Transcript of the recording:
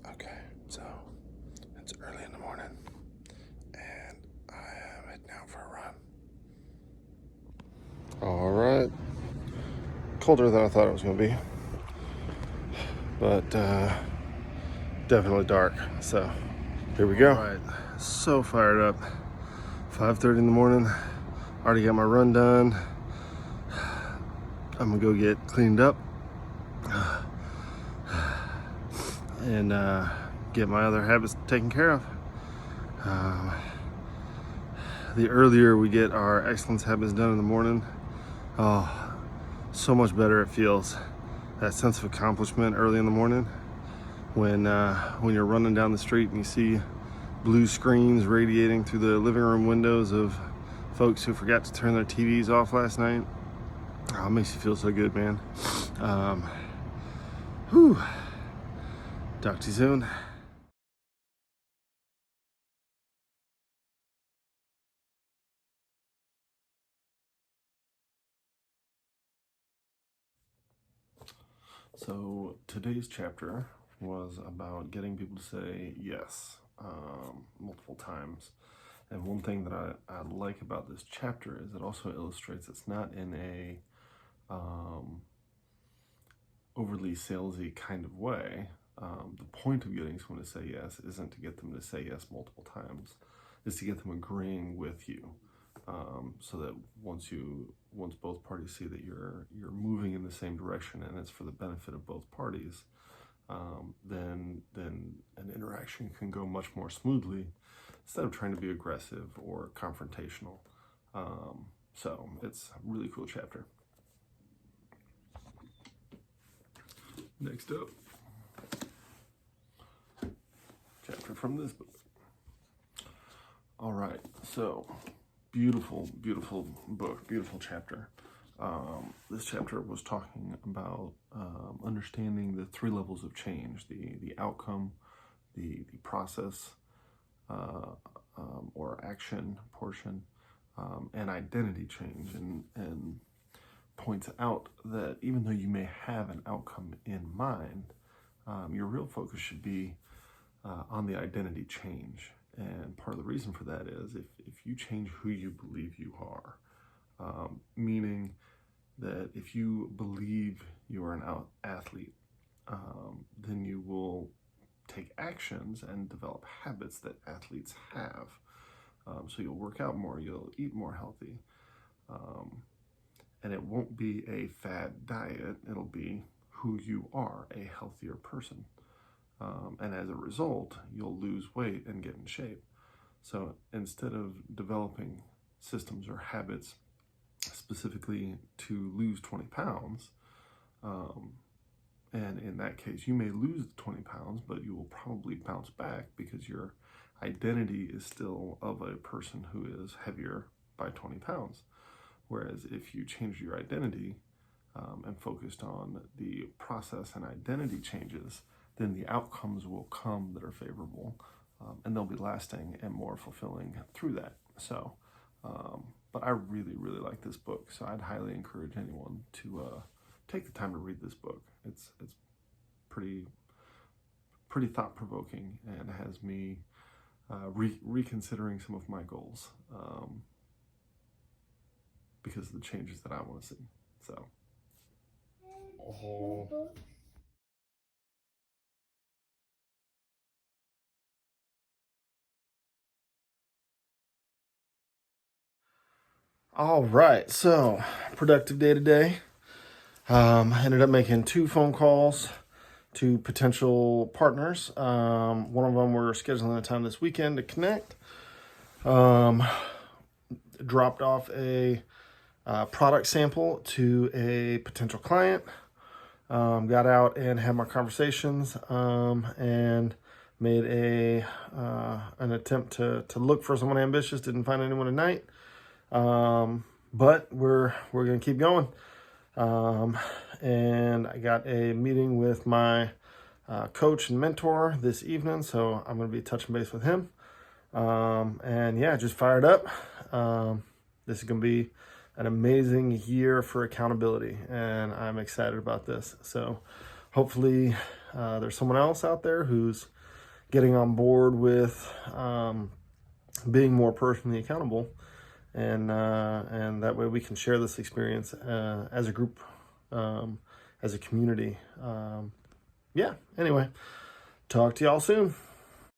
Okay, so it's early in the morning, and I am heading out for a run. All right, colder than I thought it was going to be, but definitely dark. So here we go. All right, so fired up. 5:30 in the morning. Already got my run done. I'm gonna go get cleaned up and get my other habits taken care of. The earlier we get our excellence habits done in the morning, oh, so much better it feels. That sense of accomplishment early in the morning when you're running down the street and you see blue screens radiating through the living room windows of folks who forgot to turn their TVs off last night. Oh, it makes you feel so good, man. Whew. Talk to you soon. So today's chapter was about getting people to say yes multiple times. And one thing that I like about this chapter is it also illustrates it's not in a overly salesy kind of way. The point of getting someone to say yes isn't to get them to say yes multiple times. It's to get them agreeing with you, so that once both parties see that you're moving in the same direction and it's for the benefit of both parties, then an interaction can go much more smoothly instead of trying to be aggressive or confrontational. So it's a really cool chapter. Next up, chapter from this book. All right, so beautiful, beautiful book, beautiful chapter. This chapter was talking about understanding the three levels of change: the outcome, the process, or action portion, and identity change, and points out that even though you may have an outcome in mind, your real focus should be on the identity change. And part of the reason for that is if you change who you believe you are, meaning that if you believe you are an athlete, then you will take actions and develop habits that athletes have. So you'll work out more, you'll eat more healthy, and it won't be a fad diet, it'll be who you are, a healthier person. And as a result, you'll lose weight and get in shape. So instead of developing systems or habits specifically to lose 20 pounds, and in that case, you may lose the 20 pounds, but you will probably bounce back because your identity is still of a person who is heavier by 20 pounds. Whereas if you change your identity and focused on the process and identity changes, then the outcomes will come that are favorable, and they'll be lasting and more fulfilling through that. So, but I really, really like this book, so I'd highly encourage anyone to take the time to read this book. It's pretty thought-provoking and has me reconsidering some of my goals because of the changes that I want to see. So. Oh. All right, so productive day today. Ended up making 2 phone calls to potential partners. One of them we're scheduling a time this weekend to connect. Dropped off a product sample to a potential client. Got out and had my conversations and made an attempt to look for someone ambitious. Didn't find anyone tonight. But we're gonna keep going. And I got a meeting with my coach and mentor this evening, so I'm gonna be touching base with him. And yeah, just fired up. This is gonna be an amazing year for accountability, and I'm excited about this. So hopefully there's someone else out there who's getting on board with being more personally accountable, and that way we can share this experience as a group, as a community. Yeah. Anyway, talk to y'all soon.